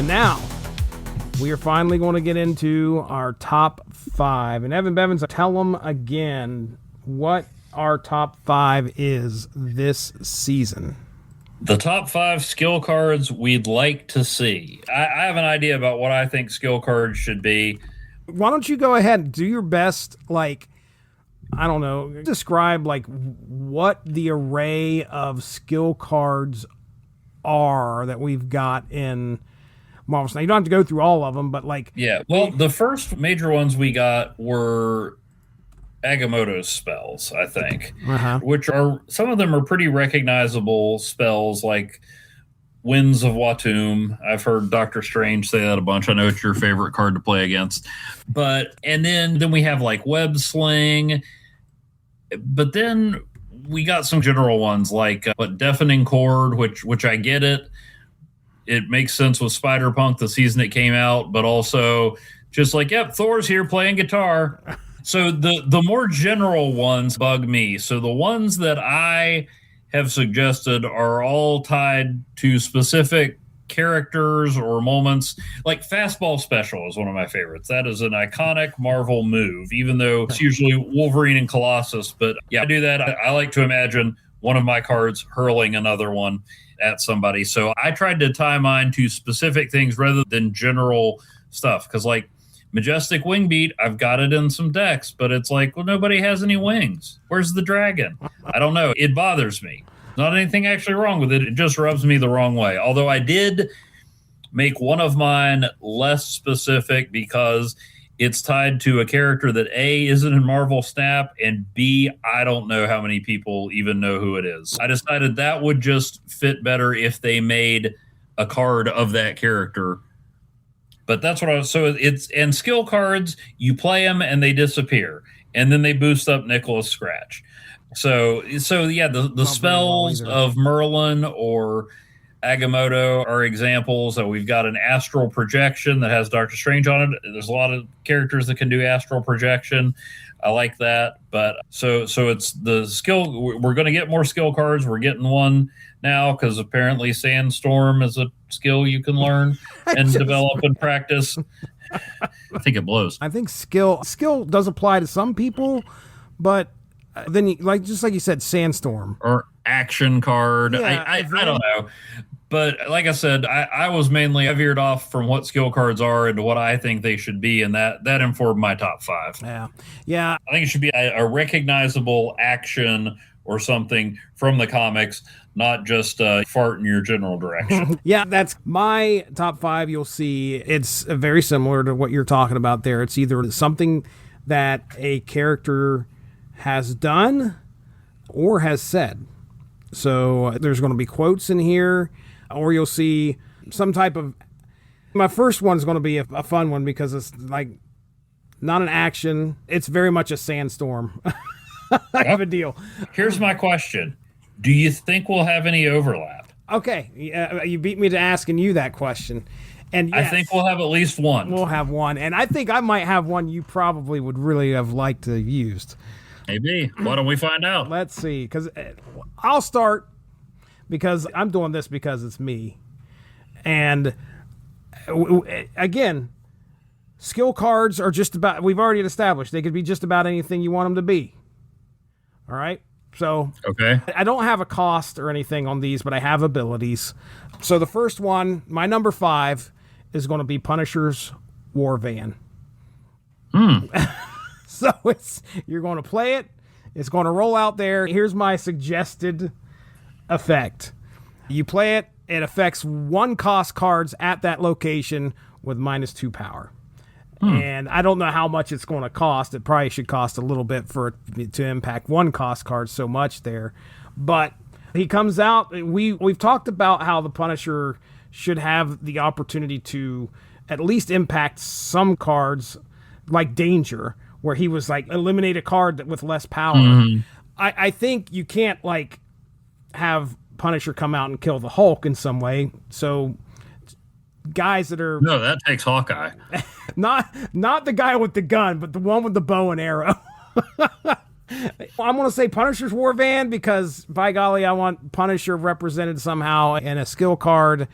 And now, we are finally going to get into our top 5. And Evan Bevins, tell them again what our top 5 is this season. The top 5 skill cards we'd like to see. I have an idea about what I think skill cards should be. Why don't you go ahead and do your best, I don't know, describe what the array of skill cards are that we've got in Marvel. Now, you don't have to go through all of them, but the first major ones we got were Agamotto's spells, I think, which are, some of them are pretty recognizable spells, like Winds of Watum. I've heard Doctor Strange say that a bunch. I know it's your favorite card to play against. And then we have Web Sling, but then we got some general ones like Deafening Chord, which I get it. It makes sense with Spider-Punk, the season it came out, but also just yep, Thor's here playing guitar. So the more general ones bug me. So the ones that I have suggested are all tied to specific characters or moments. Fastball Special is one of my favorites. That is an iconic Marvel move, even though it's usually Wolverine and Colossus. But yeah, I do that. I like to imagine one of my cards hurling another one at somebody. So I tried to tie mine to specific things rather than general stuff. Because Majestic Wing Beat, I've got it in some decks, but it's nobody has any wings. Where's the dragon? I don't know. It bothers me. Not anything actually wrong with it. It just rubs me the wrong way. Although I did make one of mine less specific because it's tied to a character that A, isn't in Marvel Snap, and B, I don't know how many people even know who it is. I decided that would just fit better if they made a card of that character. But that's what I was. So and skill cards, you play them and they disappear, and then they boost up Nicholas Scratch. So yeah, the spells of Merlin or Agamotto are examples. We've got an Astral Projection that has Doctor Strange on it. There's a lot of characters that can do Astral Projection. I like that. But so it's the skill. We're going to get more skill cards. We're getting one now because apparently Sandstorm is a skill you can learn and develop and practice. I think it blows. I think skill does apply to some people, but then just like you said, Sandstorm or action card. Yeah, I don't know. But like I said, I veered off from what skill cards are into what I think they should be, and that informed my top 5. Yeah. I think it should be a recognizable action or something from the comics, not just fart in your general direction. Yeah, that's my top 5. You'll see it's very similar to what you're talking about there. It's either something that a character has done or has said. So there's going to be quotes in here, or you'll see some type of... My first one is going to be a fun one because it's not an action. It's very much a Sandstorm type of a deal. Here's my question. Do you think we'll have any overlap? Okay. You beat me to asking you that question. And yes, I think we'll have at least one. We'll have one. And I think I might have one you probably would really have liked to have used. Maybe. Why don't we find out? Let's see. Because I'll start because I'm doing this because it's me. And again, skill cards are just about, we've already established, they could be just about anything you want them to be. All right? So okay. I don't have a cost or anything on these, but I have abilities. So the first one, my number 5, is going to be Punisher's War Van. So you're going to play it. It's going to roll out there. Here's my suggested effect. You play it. It affects 1 cost cards at that location with -2 power. And I don't know how much it's going to cost. It probably should cost a little bit for it to impact 1 cost card so much there. But he comes out. We've talked about how the Punisher should have the opportunity to at least impact some cards like Danger, where he was eliminate a card with less power. I think you can't have Punisher come out and kill the Hulk in some way. So guys that are... No, that takes Hawkeye. Not the guy with the gun, but the one with the bow and arrow. I'm going to say Punisher's War Van because, by golly, I want Punisher represented somehow in a skill card.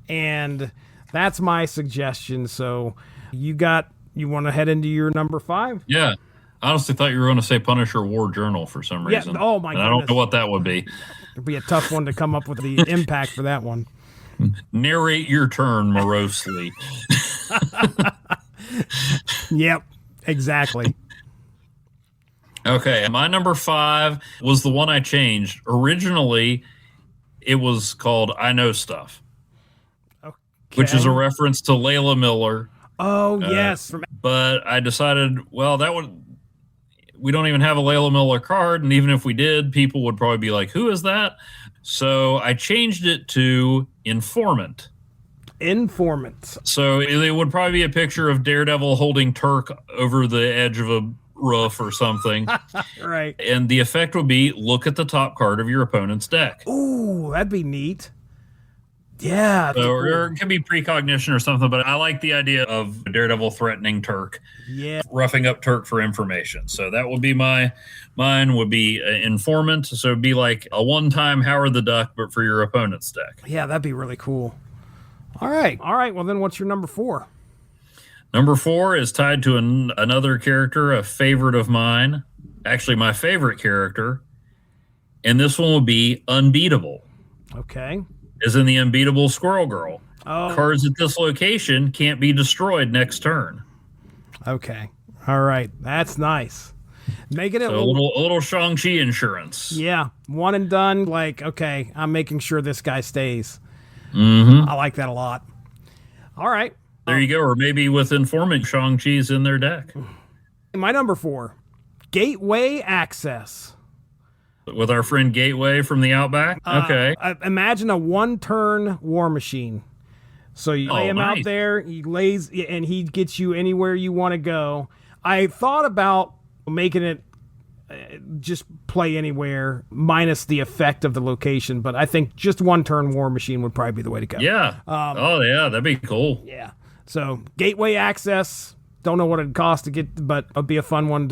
And That's my suggestion. So you want to head into your number 5? Yeah. I honestly thought you were going to say Punisher War Journal for some reason. Yeah. Oh, my goodness. I don't know what that would be. It'd be a tough one to come up with the impact for that one. Narrate your turn morosely. Yep, exactly. Okay, my number 5 was the one I changed. Originally, it was called I Know Stuff, which is a reference to Layla Miller. Oh, yes. But I decided, well, we don't even have a Layla Miller card, and even if we did, people would probably be like, who is that? So I changed it to Informant. Informant. So it would probably be a picture of Daredevil holding Turk over the edge of a roof or something. Right. And the effect would be, look at the top card of your opponent's deck. Ooh, that'd be neat. Yeah. So, or it could be precognition or something, but I like the idea of Daredevil threatening Turk. Yeah. Roughing up Turk for information. So that would be mine would be Informant. So it'd be like a one-time Howard the Duck, but for your opponent's deck. Yeah, that'd be really cool. All right. Well, then what's your number 4? Number 4 is tied to another character, a favorite of mine. Actually, my favorite character. And this one will be Unbeatable. Okay. As in the Unbeatable Squirrel Girl. Oh. Cards at this location can't be destroyed next turn. Okay. All right. That's nice. Making it so a little Shang-Chi insurance. Yeah. One and done. Like, okay, I'm making sure this guy stays. Mm-hmm. I like that a lot. All right. There you go. Or maybe with Informant, Shang-Chi's in their deck. My number 4, Gateway Access. With our friend Gateway from the Outback? Okay. Imagine a 1-turn war machine. So you lay him out there, he lays, and he gets you anywhere you want to go. I thought about making it just play anywhere, minus the effect of the location, but I think just 1-turn war machine would probably be the way to go. Yeah. Yeah, that'd be cool. Yeah. So Gateway Access, don't know what it'd cost to get, but it'd be a fun one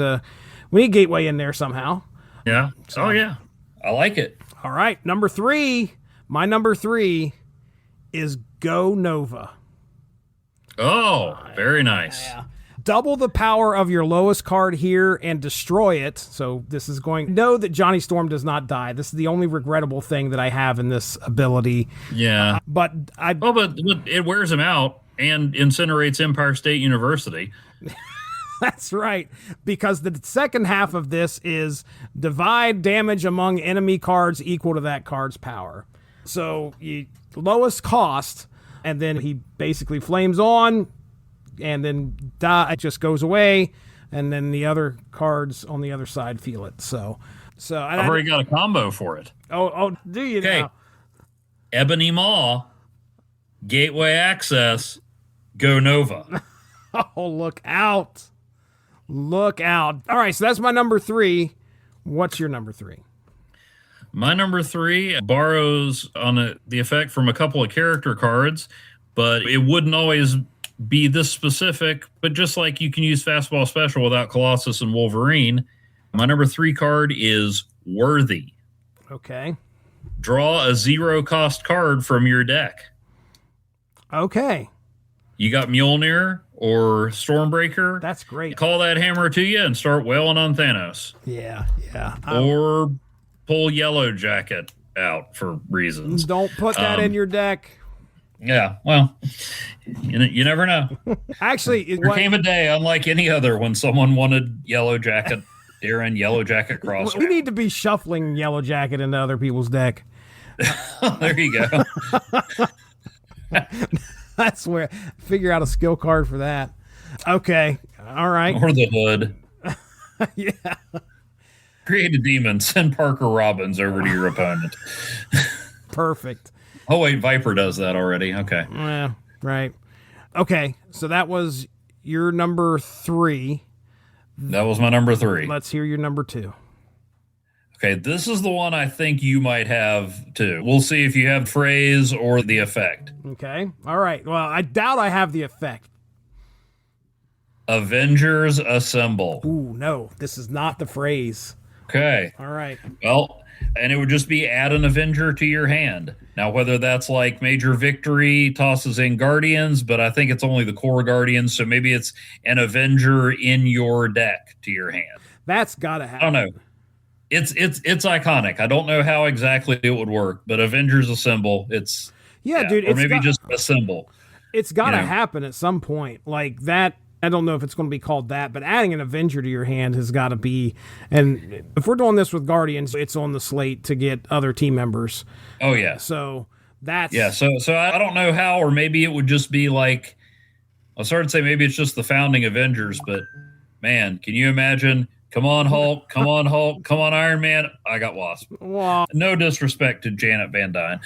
we need Gateway in there somehow. Yeah. So, yeah. I like it. All right. Number 3. My number 3 is Go Nova. Oh, very nice. Yeah. Double the power of your lowest card here and destroy it. So this is know that Johnny Storm does not die. This is the only regrettable thing that I have in this ability. Yeah. But it wears him out and incinerates Empire State University. That's right, because the second half of this is divide damage among enemy cards equal to that card's power. So lowest cost, and then he basically flames on, and then it just goes away, and then the other cards on the other side feel it. So I've already got a combo for it. Oh, do you now? Ebony Maw, Gateway Access, Go Nova. Oh, look out. Look out. All right, so that's my number 3. What's your number 3? My number 3 borrows on the effect from a couple of character cards, but it wouldn't always be this specific, but just like you can use Fastball Special without Colossus and Wolverine, my number 3 card is Worthy. Okay. Draw a 0-cost card from your deck. Okay. You got Mjolnir or Stormbreaker. That's great. Call that hammer to you and start wailing on Thanos. Yeah. Or pull Yellow Jacket out for reasons. Don't put that in your deck. Yeah, well, you never know. Actually, there came a day, unlike any other, when someone wanted Yellow Jacket Darren Yellow Jacket Cross. We need to be shuffling Yellow Jacket into other people's deck. There you go. That's where figure out a skill card for that. Okay. All right. Or the hood. Yeah. Create a demon. Send Parker Robbins over to your opponent. Perfect. Oh, wait. Viper does that already. Okay. Yeah. Right. Okay. So that was your number 3. That was my number 3. Let's hear your number 2. Okay, this is the one I think you might have too. We'll see if you have phrase or the effect. Okay. All right. Well, I doubt I have the effect. Avengers Assemble. Ooh, no. This is not the phrase. Okay. All right. Well, and it would just be add an Avenger to your hand. Now, whether that's like Major Victory tosses in Guardians, but I think it's only the core Guardians, so maybe it's an Avenger in your deck to your hand. That's got to happen. I don't know. It's iconic. I don't know how exactly it would work, but Avenger's a symbol. It's dude. Or maybe just a symbol. It's got to happen at some point. Like that. I don't know if it's going to be called that, but adding an Avenger to your hand has got to be. And if we're doing this with Guardians, it's on the slate to get other team members. Oh yeah. So that's So I don't know how, or maybe it would just be like, I started to say maybe it's just the founding Avengers, but man, can you imagine? Come on, Hulk. Come on, Hulk. Come on, Iron Man. I got Wasp. Wow. No disrespect to Janet Van Dyne,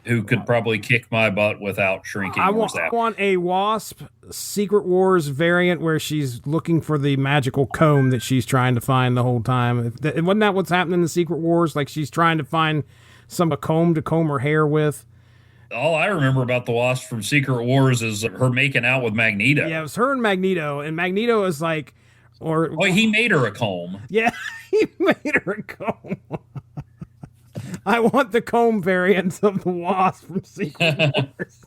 who could probably kick my butt without shrinking. I want a Wasp Secret Wars variant where she's looking for the magical comb that she's trying to find the whole time. Wasn't that what's happening in the Secret Wars? Like she's trying to find a comb to comb her hair with. All I remember about the Wasp from Secret Wars is her making out with Magneto. Yeah, it was her and Magneto is like... he made her a comb. Yeah, he made her a comb. I want the comb variant of the Wasp from Secret Wars.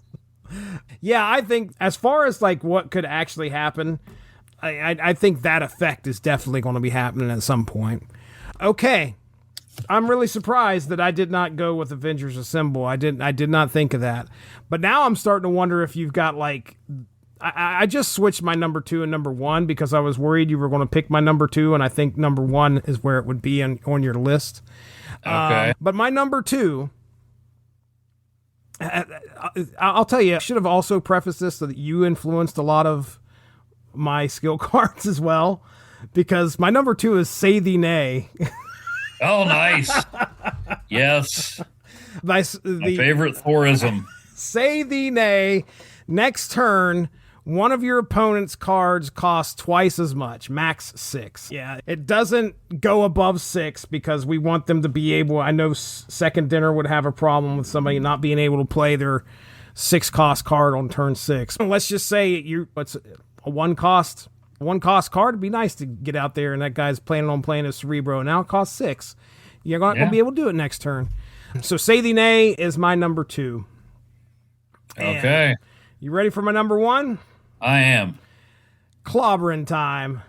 Yeah, I think as far as like what could actually happen, I think that effect is definitely going to be happening at some point. Okay, I'm really surprised that I did not go with Avengers Assemble. I did not think of that. But now I'm starting to wonder if you've got like... I just switched my number 2 and number 1 because I was worried you were going to pick my number 2, and I think number 1 is where it would be on your list. Okay. But my number 2, I'll tell you, I should have also prefaced this so that you influenced a lot of my skill cards as well, because my number 2 is Say Thee Nay. Oh, nice. Yes. My favorite Thorism. Say Thee Nay. Next turn, one of your opponent's cards costs twice as much, max 6. Yeah, it doesn't go above 6 because we want them to be able... I know Second Dinner would have a problem with somebody not being able to play their 6-cost card on turn 6. Let's just say it's a 1-cost card. It'd be nice to get out there and that guy's planning on playing a Cerebro, and now it costs 6. You're not going to be able to do it next turn. So Say Thee Nay is my number 2. Okay. You ready for my number 1? I am. Clobbering Time.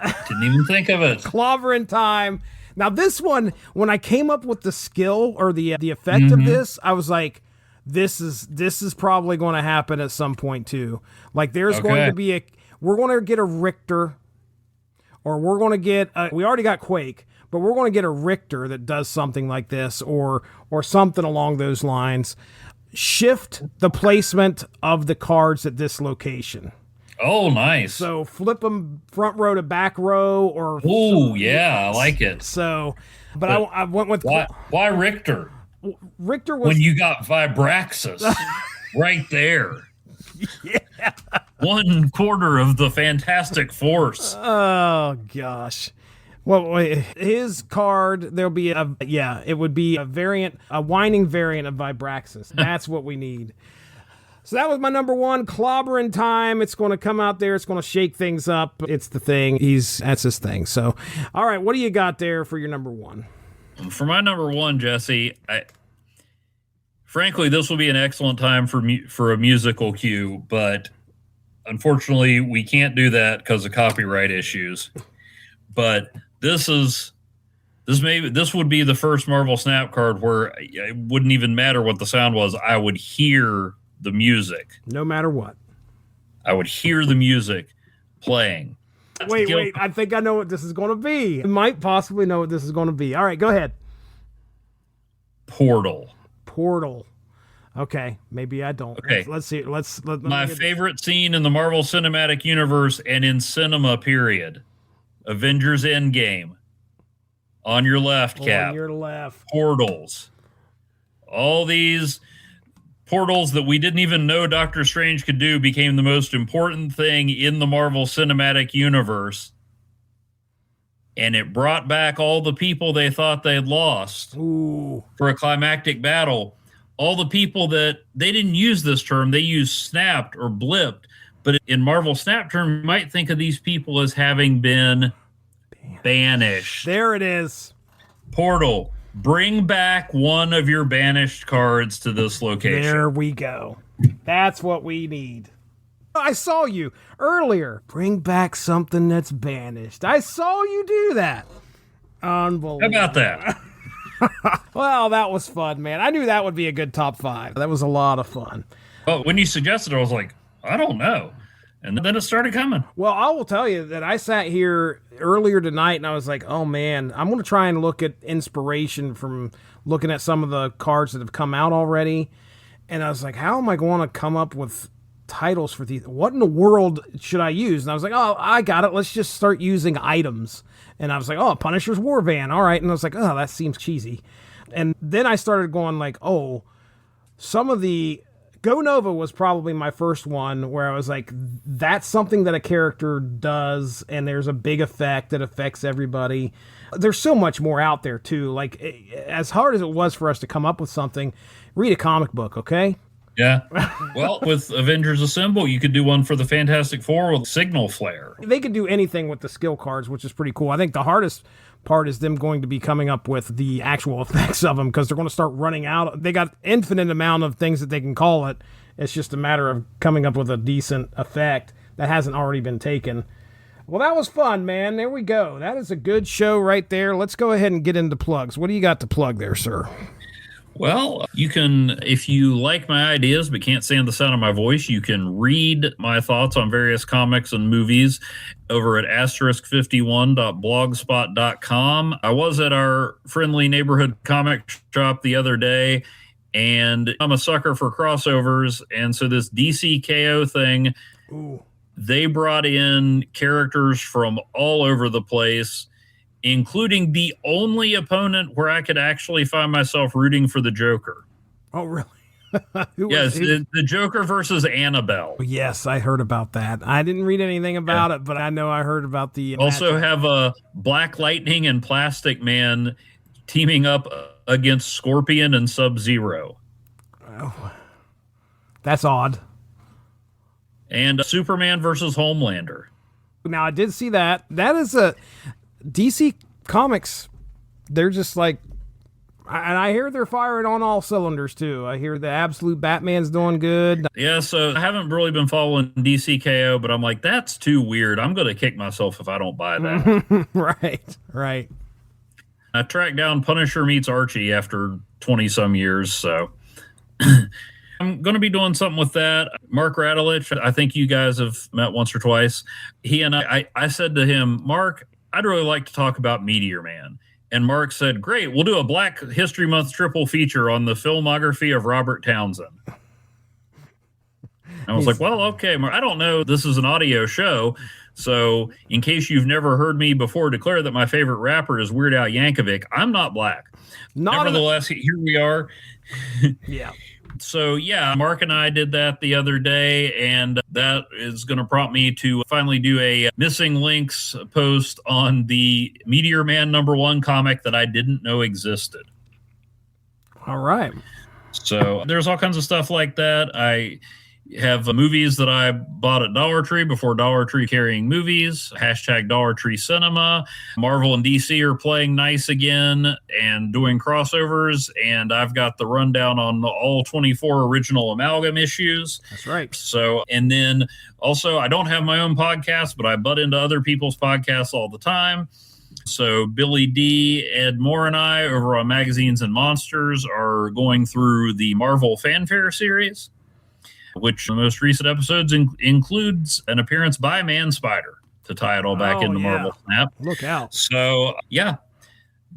Didn't even think of it. Clobbering Time. Now this one, when I came up with the skill or the effect of this, I was like, this is probably going to happen at some point too. Like there's going to be we're going to get a Richter, or we're going to get we already got Quake, but we're going to get a Richter that does something like this, or something along those lines. Shift the placement of the cards at this location. Oh, nice. So flip them front row to back row, or... Oh, yeah, I like it. So, but I went with... Why Richter? Richter was... When you got Vibraxis right there. Yeah. 1/4 of the Fantastic Force. Oh, gosh. Well, his card, there'll be it would be a variant, a whining variant of Vibraxis. That's what we need. So that was my number 1, Clobbering Time. It's going to come out there. It's going to shake things up. It's the thing. That's his thing. So, all right, what do you got there for your number 1? For my number 1, Jesse, frankly, this will be an excellent time for a musical cue, but unfortunately, we can't do that because of copyright issues. But this would be the first Marvel Snap card where it wouldn't even matter what the sound was. I would hear the music. No matter what. I would hear the music playing. Wait. I think I know what this is going to be. I might possibly know what this is going to be. All right, go ahead. Portal. Okay, maybe I don't. Okay. Let's see. My favorite scene in the Marvel Cinematic Universe and in cinema, period. Avengers Endgame. On your left, Cap. On your left. Portals. All these portals that we didn't even know Doctor Strange could do became the most important thing in the Marvel Cinematic Universe. And it brought back all the people they thought they'd lost. Ooh. For a climactic battle. All the people that they didn't use this term, they used snapped or blipped. But in Marvel Snap term, you might think of these people as having been banished. There it is. Portal, bring back one of your banished cards to this location. There we go. That's what we need. I saw you earlier. Bring back something that's banished. I saw you do that. Unbelievable. How about that? Well, that was fun, man. I knew that would be a good top 5. That was a lot of fun. Well, when you suggested it, I was like, I don't know. And then it started coming. Well, I will tell you that I sat here earlier tonight and I was like, oh man, I'm going to try and look at inspiration from looking at some of the cards that have come out already. And I was like, how am I going to come up with titles for these? What in the world should I use? And I was like, oh, I got it. Let's just start using items. And I was like, oh, Punisher's War Van. All right. And I was like, oh, that seems cheesy. And then I started going like, oh, some of the Go Nova was probably my first one where I was like, that's something that a character does, and there's a big effect that affects everybody. There's so much more out there, too. Like, as hard as it was for us to come up with something, read a comic book, okay? Yeah. Well, with Avengers Assemble, you could do one for the Fantastic Four with Signal Flare. They could do anything with the skill cards, which is pretty cool. I think the hardest part is them going to be coming up with the actual effects of them because they're going to start running out. They got infinite amount of things that they can call it. It's just a matter of coming up with a decent effect that hasn't already been taken. Well, that was fun, man. There we go. That is a good show right there. Let's go ahead and get into plugs. What do you got to plug there, sir? Well, you can, if you like my ideas but can't stand the sound of my voice, you can read my thoughts on various comics and movies over at *51.blogspot.com. I was at our friendly neighborhood comic shop the other day, and I'm a sucker for crossovers. And so this DCKO thing, Ooh. They brought in characters from all over the place, including the only opponent where I could actually find myself rooting for the Joker. Oh, really? Yes, the Joker versus Annabelle. Yes, I heard about that. I didn't read anything about it, but I know I heard about the... Also have a Black Lightning and Plastic Man teaming up against Scorpion and Sub-Zero. Oh, that's odd. And Superman versus Homelander. Now, I did see that. That is a... DC Comics, they're just like... And I hear they're firing on all cylinders, too. I hear the Absolute Batman's doing good. Yeah, so I haven't really been following DCKO, but I'm like, that's too weird. I'm going to kick myself if I don't buy that. Right. I tracked down Punisher meets Archie after 20-some years, so... I'm going to be doing something with that. Mark Radulich, I think you guys have met once or twice. He and I said to him, Mark, I'd really like to talk about Meteor Man. And Mark said, great, we'll do a Black History Month triple feature on the filmography of Robert Townsend. I was like, well, okay, Mark, I don't know. This is an audio show. So in case you've never heard me before declare that my favorite rapper is Weird Al Yankovic, I'm not black. Nevertheless, here we are. Yeah. So, yeah, Mark and I did that the other day, and that is going to prompt me to finally do a missing links post on the Meteor Man #1 comic that I didn't know existed. All right. So there's all kinds of stuff like that. I have movies that I bought at Dollar Tree before Dollar Tree carrying movies, #Dollar Tree Cinema. Marvel and DC are playing nice again and doing crossovers, and I've got the rundown on all 24 original Amalgam issues. That's right. So, and then also I don't have my own podcast, but I butt into other people's podcasts all the time. So Billy D, Ed Moore, and I over on Magazines and Monsters are going through the Marvel Fanfare series, which the most recent episodes includes an appearance by Man Spider to tie it all back into Marvel Snap. Look out. So, yeah,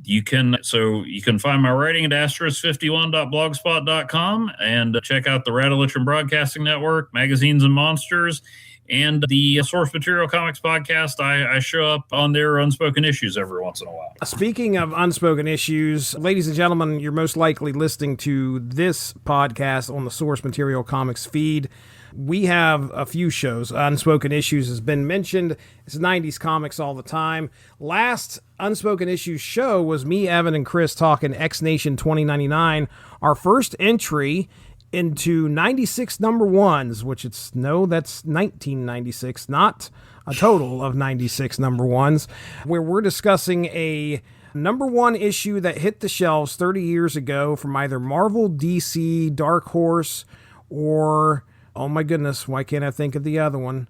you can find my writing at *51.blogspot.com and check out the Radulich and Broadcasting Network, Magazines and Monsters, and the Source Material Comics podcast. I show up on their Unspoken Issues every once in a while. Speaking of Unspoken Issues, ladies and gentlemen, you're most likely listening to this podcast on the Source Material Comics feed. We have a few shows. Unspoken Issues has been mentioned. It's 90s comics all the time. Last Unspoken Issues show was me, Evan, and Chris talking X Nation 2099, our first entry into 96 #1s, which that's 1996, not a total of 96 number ones, where we're discussing a number one issue that hit the shelves 30 years ago from either Marvel, DC, Dark Horse, or, oh my goodness, why can't I think of the other one?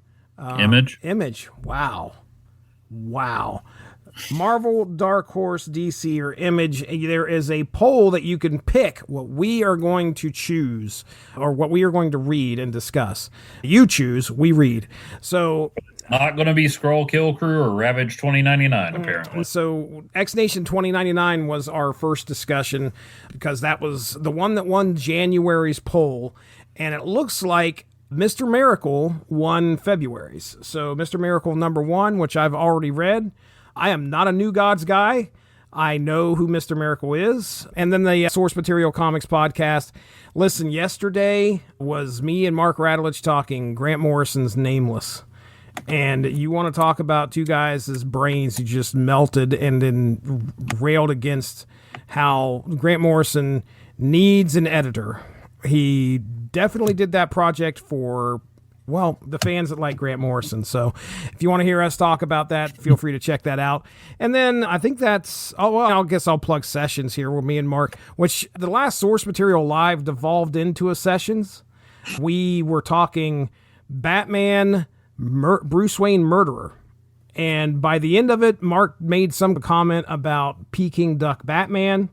Image. Image. Wow. Marvel, Dark Horse, DC, or Image. There is a poll that you can pick what we are going to choose or what we are going to read and discuss. You choose, we read. So not going to be Skrull Kill Crew or Ravage 2099, apparently. So X Nation 2099 was our first discussion because that was the one that won January's poll. And it looks like Mr. Miracle won February's. So Mr. Miracle number one, which I've already read. I am not a New Gods guy. I know who Mr. Miracle is. And then the Source Material Comics podcast. Listen, yesterday was me and Mark Radulich talking Grant Morrison's Nameless. And you want to talk about two guys' brains who just melted and then railed against how Grant Morrison needs an editor. He definitely did that project for, well, the fans that like Grant Morrison. So if you want to hear us talk about that, feel free to check that out. And then I think that's, I guess I'll plug sessions here with me and Mark, which the last Source Material Live devolved into a sessions. We were talking Batman, Bruce Wayne Murderer. And by the end of it, Mark made some comment about Peking Duck Batman.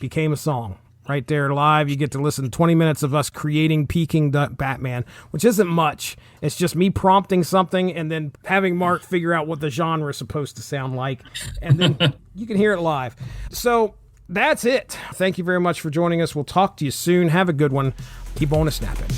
Became a song. Right there live, you get to listen to 20 minutes of us creating Peking Duck Batman, which isn't much. It's just me prompting something and then having Mark figure out what the genre is supposed to sound like. And then you can hear it live. So that's it. Thank you very much for joining us. We'll talk to you soon. Have a good one. Keep on snapping.